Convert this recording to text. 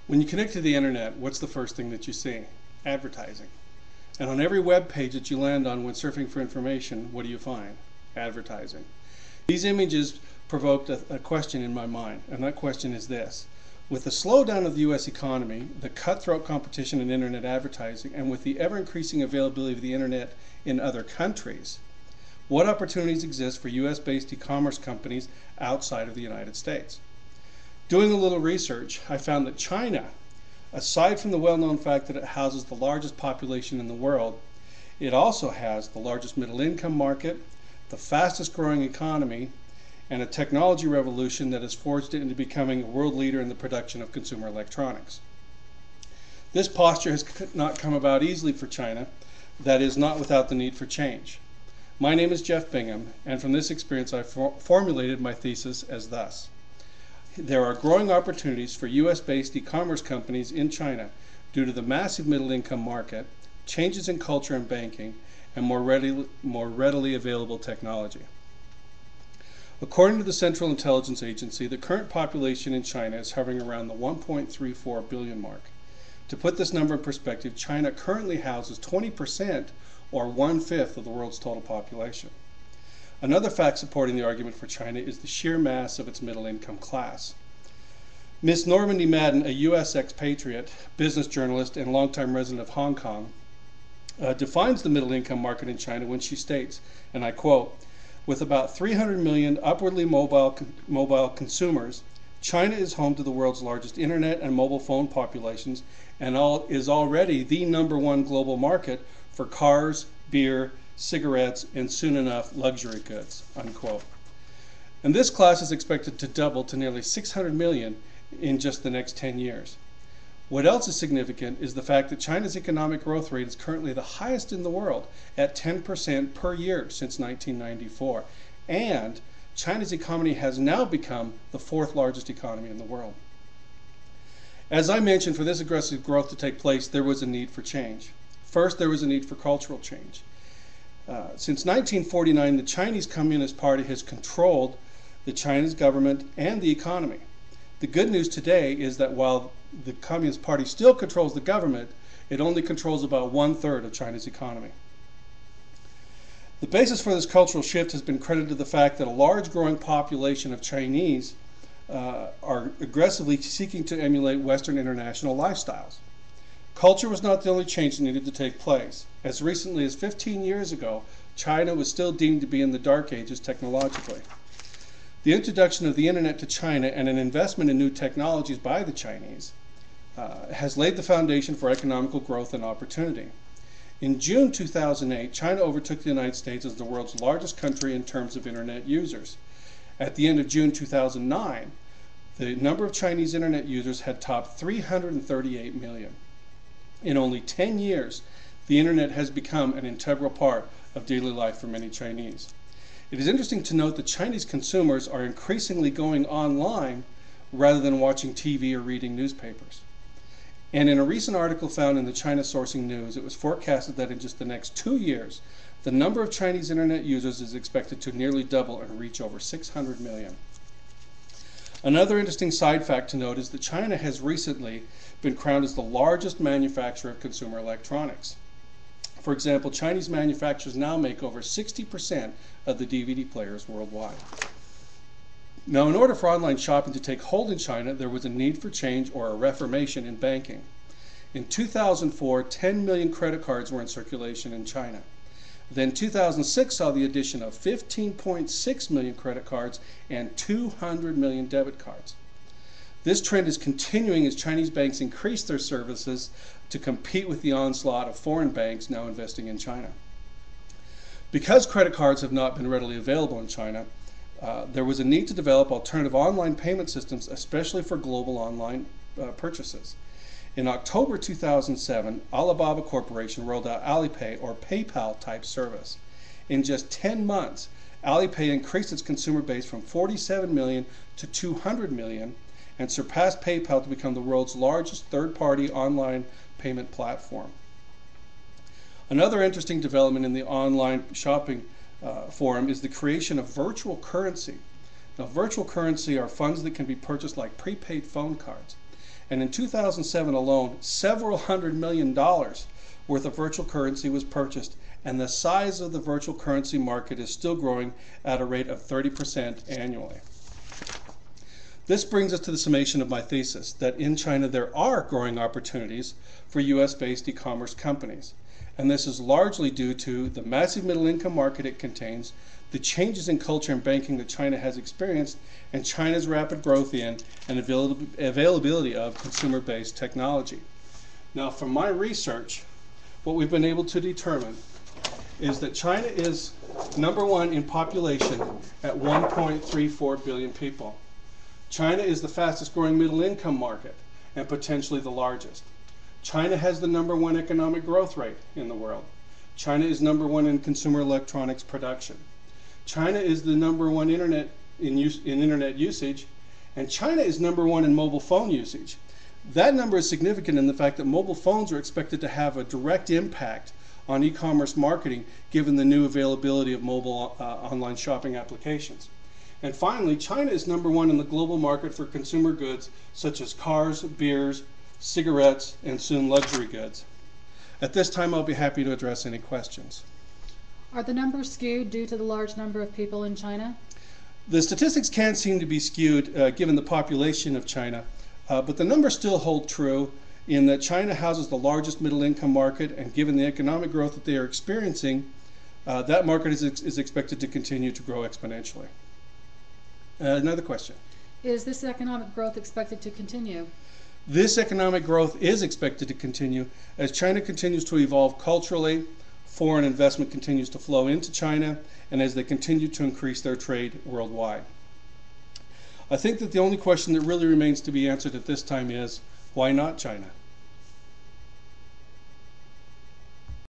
When you connect to the internet, what's the first thing that you see? Advertising. And on every web page that you land on when surfing for information, what do you find? Advertising. These images provoked a question in my mind, and that question is this. With the slowdown of the U.S. economy, the cutthroat competition in internet advertising, and with the ever-increasing availability of the internet in other countries, what opportunities exist for U.S.-based e-commerce companies outside of the United States? Doing a little research, I found that China, aside from the well-known fact that it houses the largest population in the world, it also has the largest middle-income market, the fastest growing economy, and a technology revolution that has forged it into becoming a world leader in the production of consumer electronics. This posture has not come about easily for China, that is not without the need for change. My name is Jeff Bingham, and from this experience I formulated my thesis as thus. There are growing opportunities for U.S.-based e-commerce companies in China due to the massive middle-income market, changes in culture and banking, and more readily available technology. According to the Central Intelligence Agency, the current population in China is hovering around the 1.34 billion mark. To put this number in perspective, China currently houses 20% or 1/5 of the world's total population. Another fact supporting the argument for China is the sheer mass of its middle-income class. Miss Normandy Madden, a U.S. expatriate, business journalist, and longtime resident of Hong Kong, defines the middle-income market in China when she states, and I quote, "With about 300 million upwardly mobile consumers, China is home to the world's largest internet and mobile phone populations and is already the #1 global market for cars, beer, cigarettes, and soon enough luxury goods," unquote. And this class is expected to double to nearly 600 million in just the next 10 years. What else is significant is the fact that China's economic growth rate is currently the highest in the world at 10% per year since 1994. And China's economy has now become the 4th largest economy in the world. As I mentioned, for this aggressive growth to take place, there was a need for change. First, there was a need for cultural change. Since 1949, the Chinese Communist Party has controlled the Chinese government and the economy. The good news today is that while the Communist Party still controls the government, it only controls about 1/3 of China's economy. The basis for this cultural shift has been credited to the fact that a large growing population of Chinese are aggressively seeking to emulate Western international lifestyles. Culture was not the only change that needed to take place. As recently as 15 years ago, China was still deemed to be in the dark ages technologically. The introduction of the internet to China and an investment in new technologies by the Chinese has laid the foundation for economical growth and opportunity. In June 2008, China overtook the United States as the world's largest country in terms of internet users. At the end of June 2009, the number of Chinese internet users had topped 338 million. In only 10 years, the internet has become an integral part of daily life for many Chinese. It is interesting to note that Chinese consumers are increasingly going online rather than watching TV or reading newspapers. And in a recent article found in the China Sourcing News, it was forecasted that in just the next 2 years, the number of Chinese internet users is expected to nearly double and reach over 600 million. Another interesting side fact to note is that China has recently been crowned as the largest manufacturer of consumer electronics. For example, Chinese manufacturers now make over 60% of the DVD players worldwide. Now, in order for online shopping to take hold in China, there was a need for change or a reformation in banking. In 2004, 10 million credit cards were in circulation in China. Then 2006 saw the addition of 15.6 million credit cards and 200 million debit cards. This trend is continuing as Chinese banks increase their services to compete with the onslaught of foreign banks now investing in China. Because credit cards have not been readily available in China, there was a need to develop alternative online payment systems, especially for global online purchases. In October 2007, Alibaba Corporation rolled out Alipay, or PayPal type service. In just 10 months, Alipay increased its consumer base from 47 million to 200 million and surpassed PayPal to become the world's largest third-party online payment platform. Another interesting development in the online shopping forum is the creation of virtual currency. Now, virtual currency are funds that can be purchased like prepaid phone cards. And in 2007 alone, several $100 million worth of virtual currency was purchased, and the size of the virtual currency market is still growing at a rate of 30% annually. This brings us to the summation of my thesis, that in China there are growing opportunities for US-based e-commerce companies. And this is largely due to the massive middle-income market it contains, the changes in culture and banking that China has experienced, and China's rapid growth in and availability of consumer-based technology. Now, from my research, what we've been able to determine is that China is #1 in population at 1.34 billion people. China is the fastest growing middle income market and potentially the largest. China has the #1 economic growth rate in the world. China is #1 in consumer electronics production. China is the #1 internet in internet usage, and China is #1 in mobile phone usage. That number is significant in the fact that mobile phones are expected to have a direct impact on e-commerce marketing given the new availability of mobile online shopping applications. And finally, China is #1 in the global market for consumer goods such as cars, beers, cigarettes, and soon luxury goods. At this time, I'll be happy to address any questions. Are the numbers skewed due to the large number of people in China? The statistics can seem to be skewed given the population of China, but the numbers still hold true in that China houses the largest middle income market, and given the economic growth that they are experiencing, that market is expected to continue to grow exponentially. Another question. Is this economic growth expected to continue? This economic growth is expected to continue as China continues to evolve culturally, foreign investment continues to flow into China, and as they continue to increase their trade worldwide. I think that the only question that really remains to be answered at this time is, why not China?